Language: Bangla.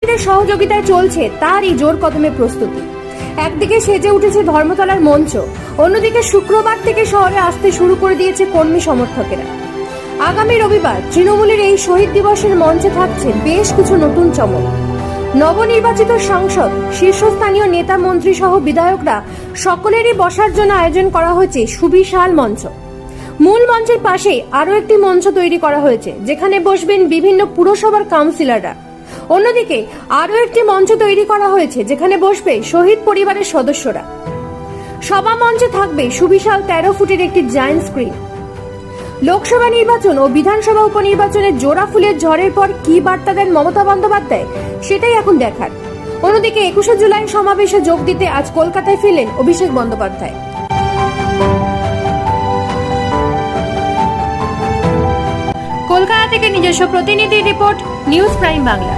সহযোগিতায় চলছে তারই জোর কদমে প্রস্তুতি। একদিকে সেজে উঠেছে ধর্মতলার মঞ্চ, অন্যদিকে শুক্রবার থেকে শহরে আসতে শুরু করে দিয়েছে কর্মী সমর্থকেরা। আগামী রবিবার তৃণমূলের এই শহীদ দিবসের মঞ্চে থাকছে বেশ কিছু নতুন চমক। নবনির্বাচিত সাংসদ, শীর্ষস্থানীয় নেতা, মন্ত্রী সহ বিধায়করা সকলেরই বসার জন্য আয়োজন করা হয়েছে সুবিশাল মঞ্চ। মূল মঞ্চের পাশেই আরও একটি মঞ্চ তৈরি করা হয়েছে, যেখানে বসবেন বিভিন্ন পুরসভার কাউন্সিলররা। অন্যদিকে আরও একটি মঞ্চ তৈরি করা হয়েছে, যেখানে বসবে শহীদ পরিবারের সদস্যরা। সভা মঞ্চে থাকবে সুবিশাল 13 ফুটের একটি জায়ান্ট স্ক্রিন। লোকসভা নির্বাচন ও বিধানসভা উপনির্বাচনের জোড়া ফুলের ঝড়ের পর কি বার্তা দেন মমতা বন্দ্যোপাধ্যায়, সেটাই এখন দেখার। অন্যদিকে 21শে জুলাই সমাবেশে যোগ দিতে আজ কলকাতায় ফিরলেন অভিষেক বন্দ্যোপাধ্যায়। কলকাতা থেকে নিজস্ব প্রতিনিধি রিপোর্ট, নিউজ প্রাইম বাংলা।